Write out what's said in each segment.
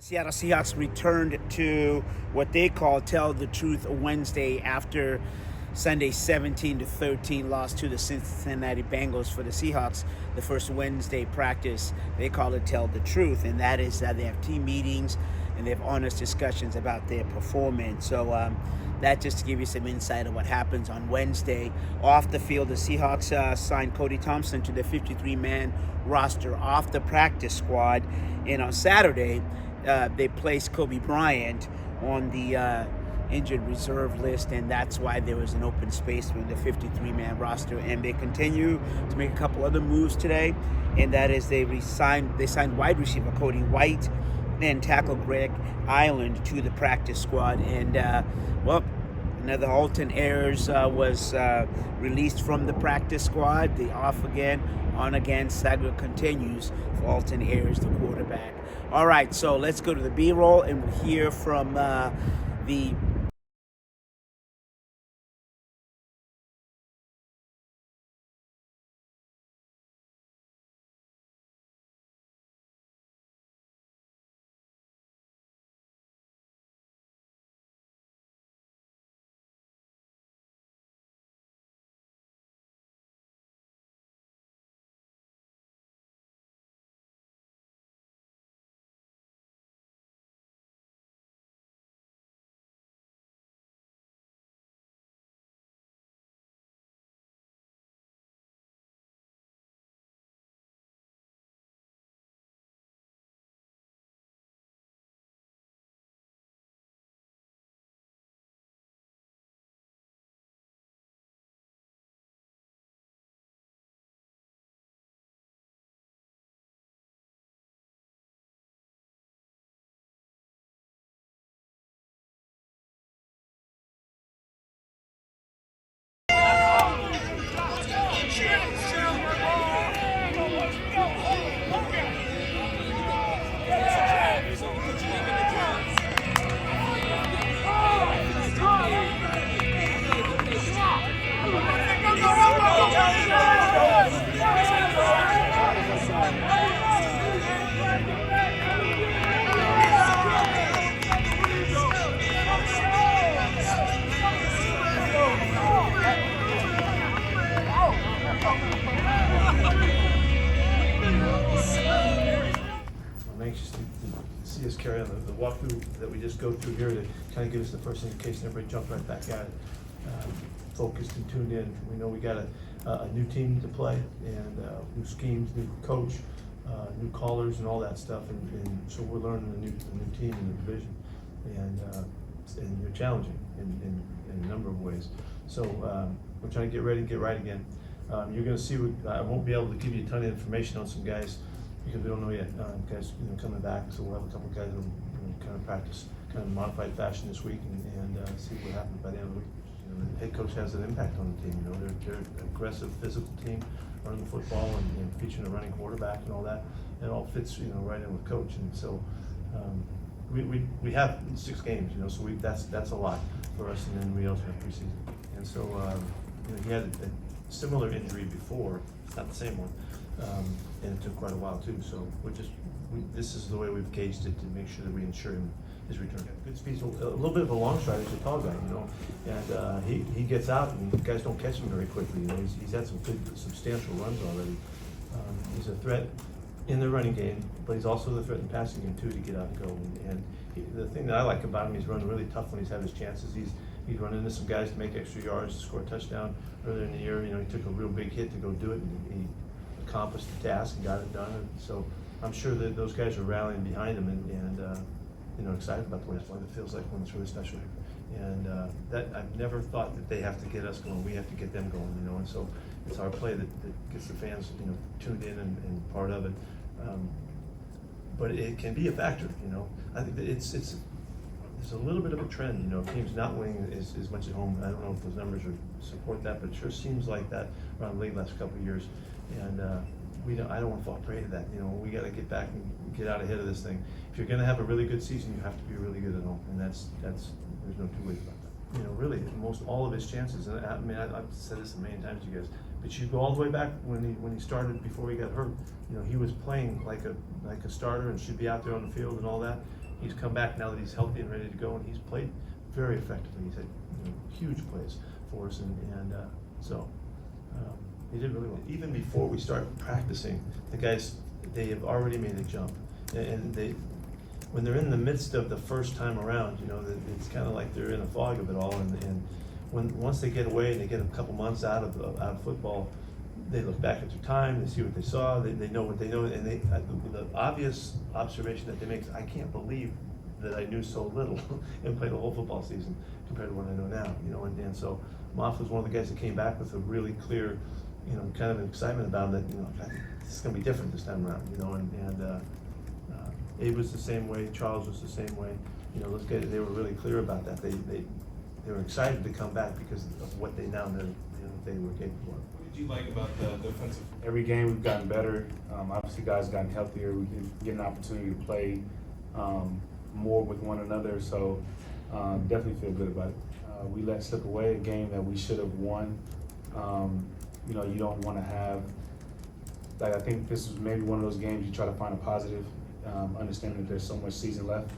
The Seattle Seahawks returned to what they call Tell the Truth Wednesday after Sunday's 17-13 loss to the Cincinnati Bengals. For the Seahawks, the first Wednesday practice, they call it Tell the Truth, and that is that they have team meetings and they have honest discussions about their performance. So that just to give you some insight of what happens on Wednesday. Off the field, the Seahawks signed Cody Thompson to the 53-man roster off the practice squad, and on Saturday, they placed Kobe Bryant on the injured reserve list, and that's why there was an open space with the 53-man roster. And they continue to make a couple other moves today, and that is they signed wide receiver Cody White and tackle Greg Island to the practice squad. And another Alton Ayers was released from the practice squad. The off again, on again saga continues for Alton Ayers, the quarterback. All right, so let's go to the B-roll and we'll hear from the I'm anxious to see us carry on the walkthrough that we just go through here to kind of give us the first indication. Everybody jump right back at it, focused and tuned in. We know we got a new team to play and new schemes, new coach, new callers, and all that stuff. And so we're learning a new team in the division, and they're challenging in a number of ways. So we're trying to get ready, get right again. You're going to see. I won't be able to give you a ton of information on some guys because we don't know yet. Guys, coming back, so we'll have a couple of guys that will kind of practice, kind of modified fashion this week, and see what happens by the end of the week. The head coach has an impact on the team. They're an aggressive, physical team, running the football and featuring a running quarterback and all that. It all fits, right in with coach, and so we have 6 games, so that's a lot for us, and then we also have preseason, and so he had a similar injury before, it's not the same one, and it took quite a while too. So this is the way we've gauged it to make sure that we ensure his return. Good speed, so a little bit of a long strider. He's a tall guy, and he gets out, and guys don't catch him very quickly. He's had some good, substantial runs already. He's a threat in the running game, but he's also the threat in passing game too, to get out and go. And the thing that I like about him, he's running really tough when he's had his chances. He's running into some guys to make extra yards, to score a touchdown earlier in the year. He took a real big hit to go do it, and he accomplished the task and got it done. And so I'm sure that those guys are rallying behind him and excited about the way it feels like when it's really special. And that I've never thought that they have to get us going. We have to get them going, and so it's our play that gets the fans, tuned in and part of it. But it can be a factor, I think that it's there's a little bit of a trend, teams not winning as much at home. I don't know if those numbers support that, but it sure seems like that around the league last couple of years. And I don't want to fall prey to that. We got to get back and get out ahead of this thing. If you're going to have a really good season, you have to be really good at home, and that's there's no two ways about that. Really, most all of his chances. And I've said this a million times to you guys, but you go all the way back when he started before he got hurt. He was playing like a starter and should be out there on the field and all that. he's come back now that he's healthy and ready to go, and he's played very effectively. He's had huge plays for us, and so he did really well. Even before we start practicing, the guys, they have already made a jump, and they, when they're in the midst of the first time around, it's kind of like they're in a fog of it all, and once they get away and they get a couple months out of football, they look back at their time, they see what they saw, they know what they know, and the obvious observation that they make is, I can't believe that I knew so little and played a whole football season compared to what I know now, and so Moff was one of the guys that came back with a really clear, kind of an excitement about it, that, this is going to be different this time around, and Abe was the same way, Charles was the same way, those guys, they were really clear about that. They were excited to come back because of what they now know they were capable of. What did you like about the defensive? Every game we've gotten better. Obviously, guys have gotten healthier. We can get an opportunity to play more with one another. So definitely feel good about it. We let slip away a game that we should have won. You don't want to have, I think this is maybe one of those games you try to find a positive, understanding that there's so much season left.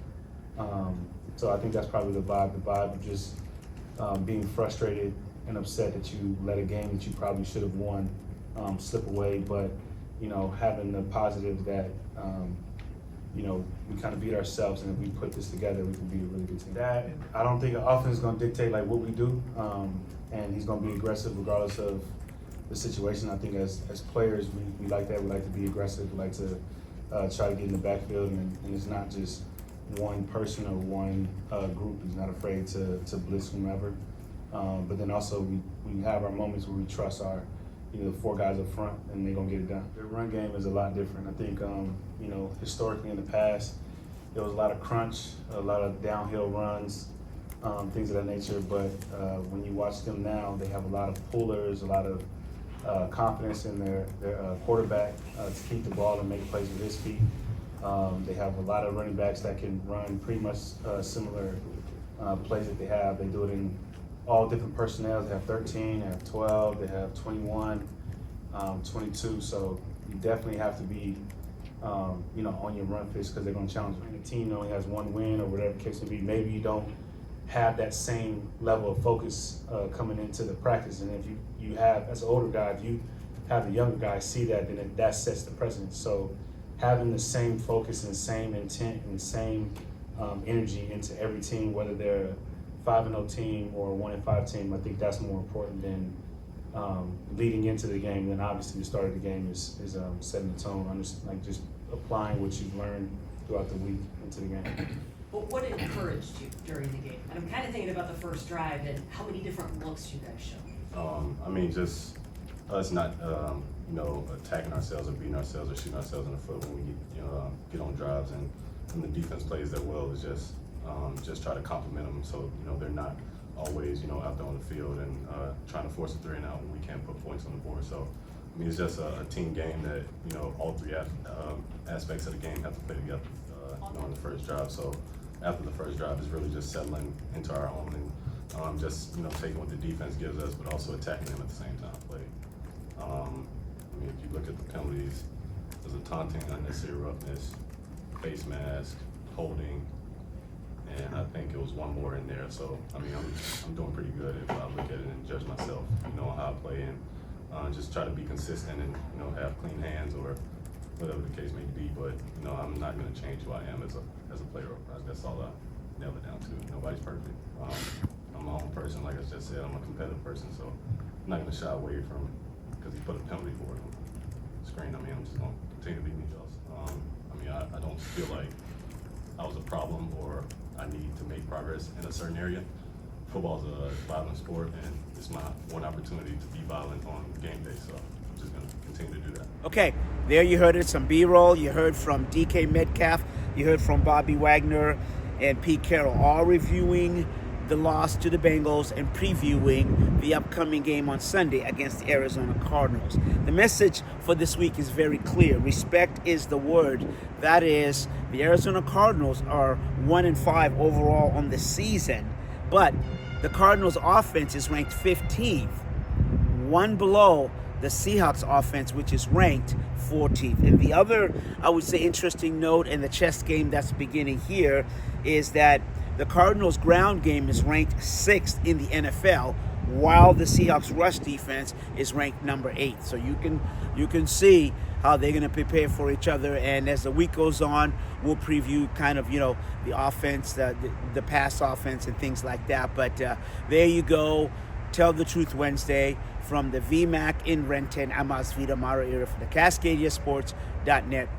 So I think that's probably the vibe of just being frustrated and upset that you let a game that you probably should have won slip away, but having the positive that we kind of beat ourselves, and if we put this together, we can be a really good team. That I don't think an offense is going to dictate like what we do, and he's going to be aggressive regardless of the situation. I think as players, we like that. We like to be aggressive. We like to try to get in the backfield, and it's not just one person or one group. He's not afraid to blitz whomever. But then also we have our moments where we trust our, the four guys up front, and they're gonna get it done. Their run game is a lot different. I think, historically in the past, there was a lot of crunch, a lot of downhill runs, things of that nature. But when you watch them now, they have a lot of pullers, a lot of confidence in their quarterback to keep the ball and make plays with his feet. They have a lot of running backs that can run pretty much similar plays that they have. They do it in all different personnel. They have 13, they have 12, they have 21, 22. So you definitely have to be, on your run fist, because they're going to challenge you. And the team only has one win or whatever the case may be. Maybe you don't have that same level of focus coming into the practice. And if you have, as an older guy, if you have the younger guys see that, then that sets the precedent. So having the same focus and same intent and same energy into every team, whether they're a 5-0 team or a 1-5 team, I think that's more important than leading into the game. Then obviously the start of the game is setting the tone, just applying what you've learned throughout the week into the game. But what encouraged you during the game? And I'm kind of thinking about the first drive and how many different looks you guys showed. Just us not, attacking ourselves or beating ourselves or shooting ourselves in the foot when we get on drives, and the defense plays that well is just try to compliment them so they're not always out there on the field and trying to force a 3 and out when we can't put points on the board. So it's just a team game that all three aspects of the game have to play together on the first drive. So after the first drive, it's really just settling into our own and just taking what the defense gives us, but also attacking them at the same time. If you look at the penalties, there's a taunting, unnecessary roughness, face mask, holding, and I think it was one more in there. So I'm doing pretty good if I look at it and judge myself, on how I play, and just try to be consistent and have clean hands or whatever the case may be. But I'm not going to change who I am as a player. That's all I nailed it down to. Nobody's perfect. I'm my own person, like I just said. I'm a competitive person, so I'm not going to shy away from because he put a penalty for it on the screen. I'm just going to continue to be me, Josh. I don't feel like I was a problem or I need to make progress in a certain area. Football's a violent sport, and it's my one opportunity to be violent on game day, so I'm just going to continue to do that. Okay, there you heard it, some B-roll. You heard from DK Metcalf. You heard from Bobby Wagner and Pete Carroll, all reviewing the loss to the Bengals and previewing the upcoming game on Sunday against the Arizona Cardinals. The message for this week is very clear. Respect is the word. That is, the Arizona Cardinals are 1-5 overall on the season, but the Cardinals offense is ranked 15th, one below the Seahawks offense, which is ranked 14th. And the other, I would say, interesting note in the chess game that's beginning here is that the Cardinals' ground game is ranked 6th in the NFL, while the Seahawks' rush defense is ranked number 8. So you can see how they're going to prepare for each other. And as the week goes on, we'll preview kind of, the offense, the pass offense and things like that. But there you go. Tell the Truth Wednesday from the VMAC in Renton. I'm Asvita Mara Ira for the CascadiaSports.net